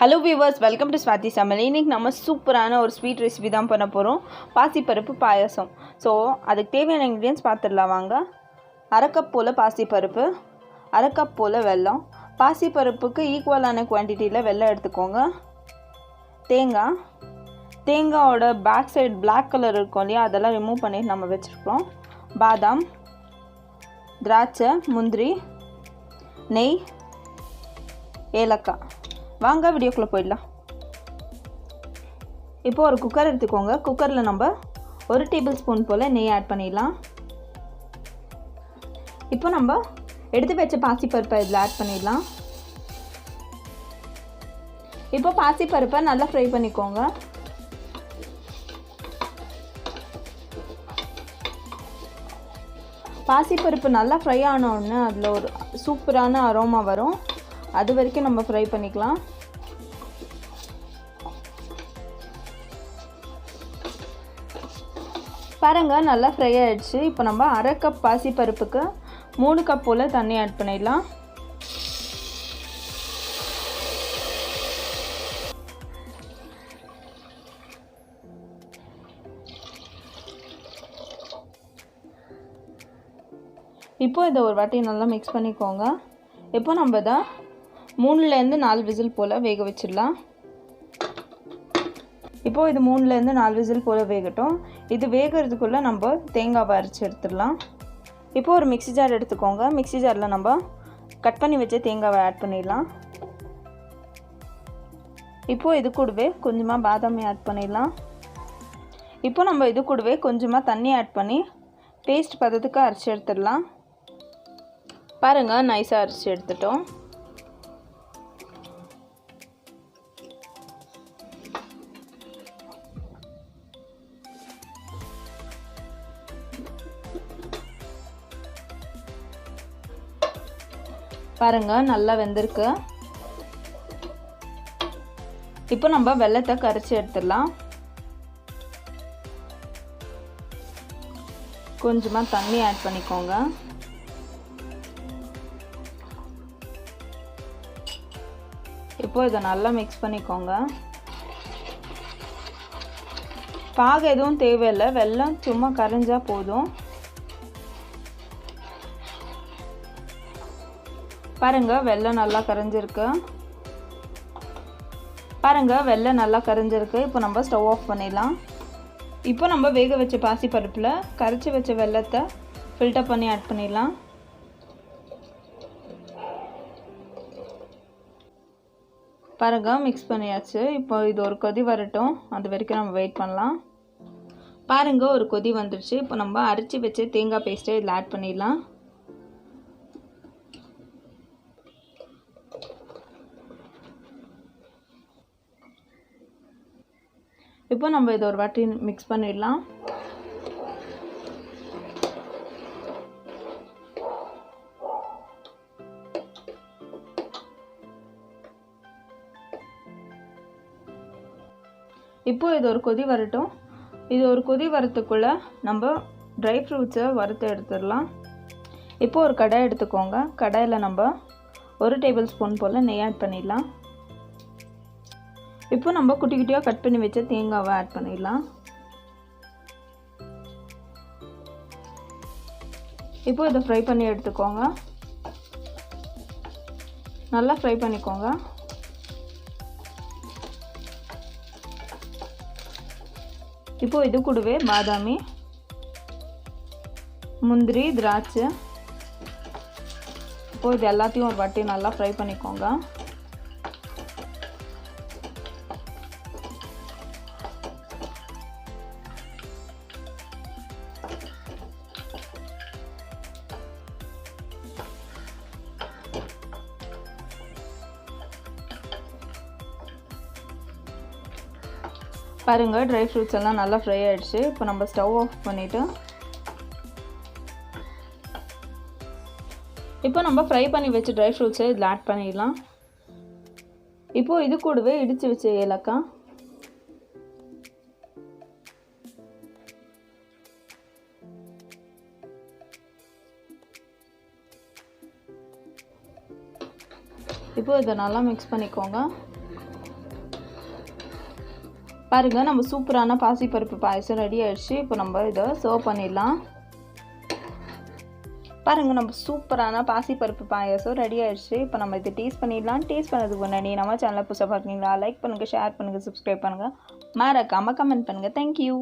Hello viewers, welcome to Swathisamayal. இன்னைக்கு நம்ம சூப்பரான ஒரு ஸ்வீட் ரெசிபி தான் பண்ண போறோம். பாசி பருப்பு பாயாசம். சோ அதுக்கு தேவையான ingredients பார்த்துடலாம் வாங்க. 1/2 கப் போல பாசி பருப்பு, 1/2 கப் போல வெல்லம். பாசி பருப்புக்கு ஈக்குவலான குவாண்டிட்டில வெல்லம் எடுத்துக்கோங்க. தேங்காயோட பேக் சைடு black கலர் இருக்கும் இல்லையா, அதெல்லாம் ரிமூவ் பண்ணி நம்ம வெச்சிருக்கோம். பாதாம், திராட்சை, முந்திரி, நெய், ஏலக்காய். வாங்க வீடியோக்குள்ள போய்டலாம். இப்போ ஒரு குக்கர் எடுத்துக்கோங்க. குக்கர்ல நம்ம 1 டேபிள்ஸ்பூன் போல நெய் ஆட் பண்ணிடலாம். இப்போ நம்ம எடுத்து வச்ச பாசி பருப்பை இதில் ஆட் பண்ணிடலாம். இப்போ பாசி பருப்பை நல்லா ஃப்ரை பண்ணிக்கோங்க. பாசி பருப்பு நல்லா ஃப்ரை ஆன உடனே அதில் ஒரு சூப்பரான அரோமா வரும். அது வரைக்கும் நம்ம ஃப்ரை பண்ணிக்கலாம். பாருங்க நல்லா ஃப்ரை ஆயிடுச்சு. இப்போ நம்ம 1/2 கப் பாசி பருப்புக்கு 3 கப் போல தண்ணி ஆட் பண்ணிடலாம். இப்போ இதை ஒரு வாட்டி நல்லா மிக்ஸ் பண்ணிக்கோங்க. இப்போ நம்ம இதை 3லேருந்து 4 விசில் போல் வேக வச்சிடலாம். இப்போது இது 3லேருந்து 4 விசில் போல் வேகட்டும். இது வேகிறதுக்குள்ளே நம்ம தேங்காவை அரைச்சி எடுத்துடலாம். இப்போது ஒரு மிக்ஸி ஜார் எடுத்துக்கோங்க. மிக்ஸி ஜாரில் நம்ம கட் பண்ணி வச்ச தேங்காவை ஆட் பண்ணிடலாம். இப்போது இது கூடவே கொஞ்சமாக பாதாமி ஆட் பண்ணிடலாம். இப்போ நம்ம இது கூடவே கொஞ்சமாக தண்ணி ஆட் பண்ணி பேஸ்ட் பதத்துக்கு அரைச்சி எடுத்துடலாம். பாருங்கள் நைஸாக அரைச்சி எடுத்துட்டோம். பாருங்க நல்லா வெந்திருக்கு. இப்போ நம்ம வெல்லத்தை கரைச்சி எடுத்துடலாம். கொஞ்சமா தண்ணி ஆட் பண்ணிக்கோங்க. இப்போ இதை நல்லா மிக்ஸ் பண்ணிக்கோங்க. பாகு எதுவும் தேவையில்லை, வெல்லம் சும்மா கரைஞ்சா போதும். பாருங்க வெல்லம் நல்லா கரைஞ்சிருக்கு. இப்போ நம்ம ஸ்டவ் ஆஃப் பண்ணிடலாம். இப்போ நம்ம வேக வச்ச பாசி பருப்பில் கரைச்சி வச்ச வெல்லத்தை ஃபில்டர் பண்ணி ஆட் பண்ணிடலாம். பாருங்க மிக்ஸ் பண்ணியாச்சு. இப்போ இது ஒரு கொதி வரட்டும், அது வரைக்கும் நம்ம வெயிட் பண்ணலாம். பாருங்க ஒரு கொதி வந்துடுச்சு. இப்போ நம்ம அரைச்சி வச்ச தேங்காய் பேஸ்ட்டை இதில் ஆட் பண்ணிடலாம். இப்போ நம்ம இதை ஒரு வாட்டி மிக்ஸ் பண்ணிடலாம். இப்போ இது ஒரு கொதி வரட்டும். இது ஒரு கொதி வரத்துக்குள்ளே நம்ம ட்ரை ஃப்ரூட்ஸை வறுத்து எடுத்துடலாம். இப்போ ஒரு கடாய் எடுத்துக்கோங்க. கடாயில் நம்ம 1 டேபிள் ஸ்பூன் போல் நெய் ஆட் பண்ணிடலாம். இப்போ நம்ம குட்டி குட்டியாக கட் பண்ணி வச்ச தேங்காவை ஆட் பண்ணிடலாம். இப்போ இதை ஃப்ரை பண்ணி எடுத்துக்கோங்க. நல்லா ஃப்ரை பண்ணிக்கோங்க. இப்போ இது கூடவே பாதாமி, முந்திரி, திராட்சை, இப்போ இது எல்லாத்தையும் ஒரு வாட்டி நல்லா ஃப்ரை பண்ணிக்கோங்க. பாருங்க ட்ரை ஃப்ரூட்ஸ் எல்லாம் நல்லா ஃப்ரை ஆயிடுச்சு. இப்போ நம்ம ஸ்டவ் ஆஃப் பண்ணிவிட்டு இப்போ நம்ம ஃப்ரை பண்ணி வச்ச ட்ரை ஃப்ரூட்ஸை இதில் ஆட் பண்ணிடலாம். இப்போது இது கூடவே இடித்து வச்ச ஏலக்காய், இப்போ இதை நல்லா மிக்ஸ் பண்ணிக்கோங்க. பாருங்கள் நம்ம சூப்பரான பாசிப்பருப்பு பாயசம் ரெடி ஆயிடுச்சு. இப்போ நம்ம இதை சர்வ் பண்ணிடலாம். பாருங்கள் நம்ம சூப்பரான பாசிப்பருப்பு பாயசம் ரெடி ஆயிடுச்சு. இப்போ நம்ம இதை டேஸ்ட் பண்ணிடலாம். டேஸ்ட் பண்ணதுக்கு முன்னாடி நம்ம சேனலை புதுசாக பார்க்குறீங்களா, லைக் பண்ணுங்கள், ஷேர் பண்ணுங்கள், சப்ஸ்கிரைப் பண்ணுங்கள், மறக்காமல் கமெண்ட் பண்ணுங்கள். தேங்க்யூ.